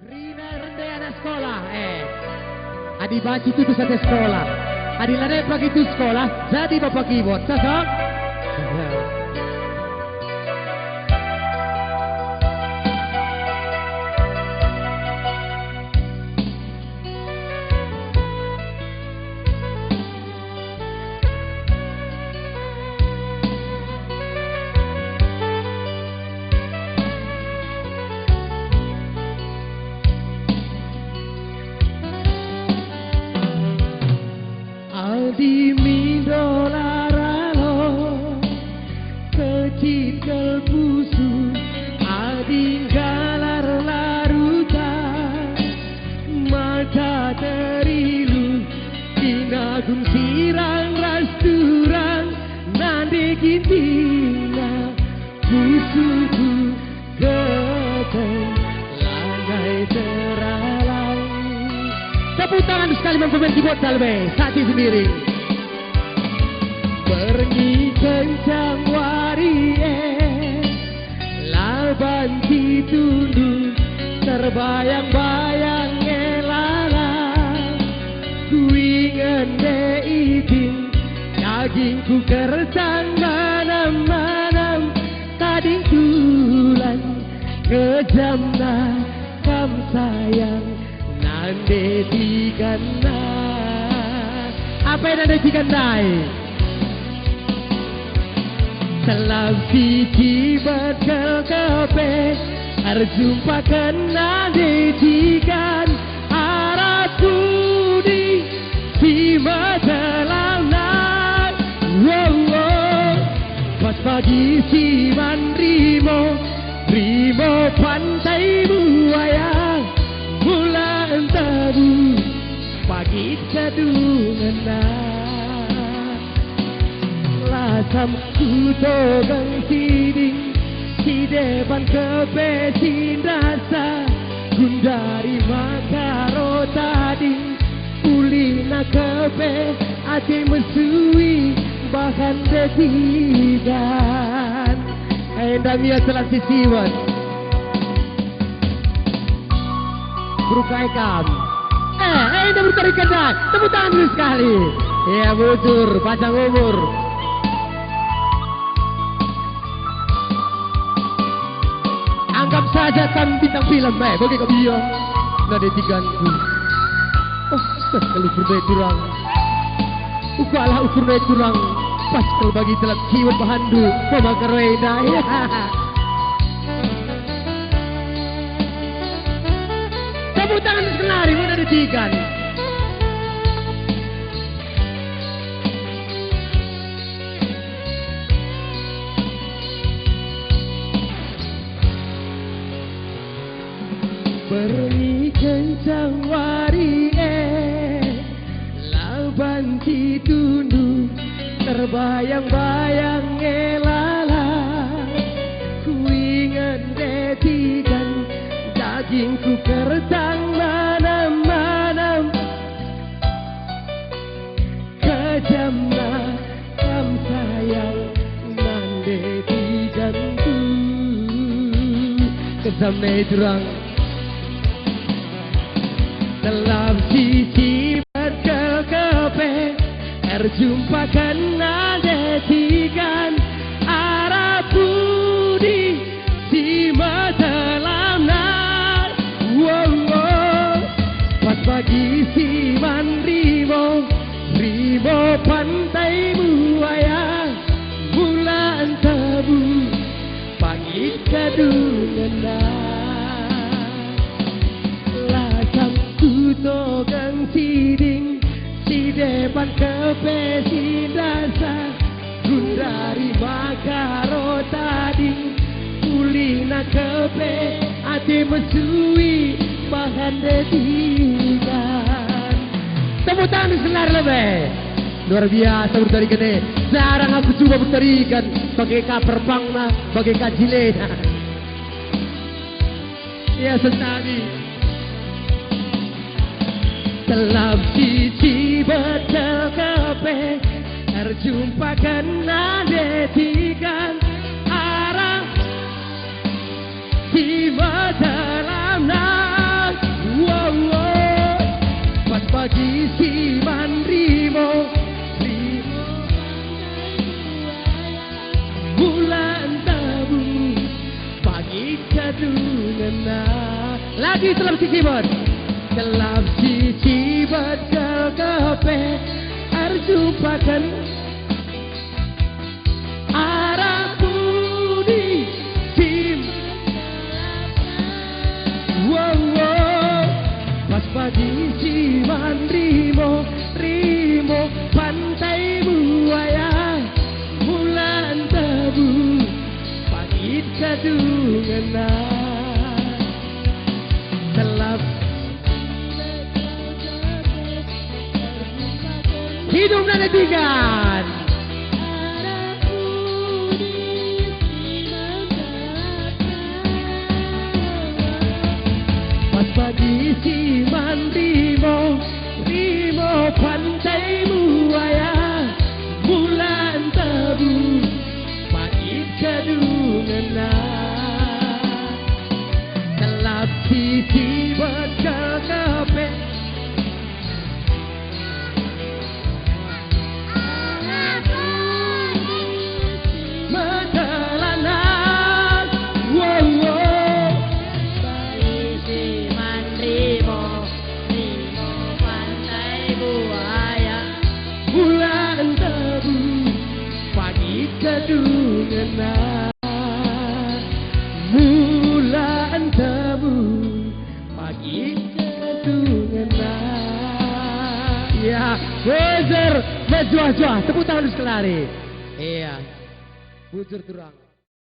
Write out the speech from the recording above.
Rina rende anak sekolah, adi baci itu sate sekolah, adi lade pagi itu sekolah, jadi bapak keyboard, cocok? Di mindolaralo kecil kelpusu adi galar larutan mata terilu dinagun sirang rasturang nande gintina kusuku keteng langgai teralang. Tepuk tangan sekali pemain keyboard Dalbe Sati sendiri. Pergi kencang warie laban ditundu terbayang-bayang ngelala ku ingin deibin dagingku kersang manam-manam tading tulan kejamna kam sayang nande digana. Apa yang nande digandai? Selam siji bekal kepe terjumpa kena dedikan arah budi si matelanang. Pas pagi si mandrimo Rimo pantai buaya mula entabu pagi kadungan lasam kutogang siding si depan kebesin rasa gundari makaro tadi ulina kebe ati mesui bahkan dedikan endang ya telah sisiwan berukai kam endang bertarikan dah tepuk tangan dulu sekali ya bujur panjang umur. Anggap saja kan bintang film bagi kau biar nggak detikanku. Oh, kalau berbeda kurang, ukalah ukur beda kurang. Pas kalau bagi telat kiwat bahandu, pemakai reda. Tepuk tangan senari mana detikan. Pergi kencang warie laban ditundu terbayang-bayang ngelala ku ingin detikan dagingku kersang manam-manam kejamna kam sayang nande digantu kesamne durang dalam sisi berkepe terjumpa kena detikan arah budi si matelanang. Pas pagi si mandrimo Rimo pantai buaya bulan tebu pagi kadungan togang siding si depan kepe dasar gundari makaro tadi ulina kepe ati mesui bahan dedikan. Tepuk tangan senar lebih luar biasa bertarikan jarang aku coba bertarikan pakai kaper pangna pakai kajilena ya senang. Dalam sisi betul kepe terjumpa kena detikan arah tiba dalam Lagi selap si keyboard. Selap si keyboard kepe arjumpakan arahku di tim. Wow, wow. Pas pagi siman rimo pantai buaya bulan tebu pangit kadungan selap hidup dan netizen. Pas pagi siman rimo pantai buaya bulan tebu pangit kadungan selap sisi berkepe Medelanan wow, wow. Siman rimo pantai buaya Bulan tebu pagi kadungan bulan tebu pagi kadungan. Ya, Wezer, juah-juah, tepuk tangan sekali. Iya, bujur turang.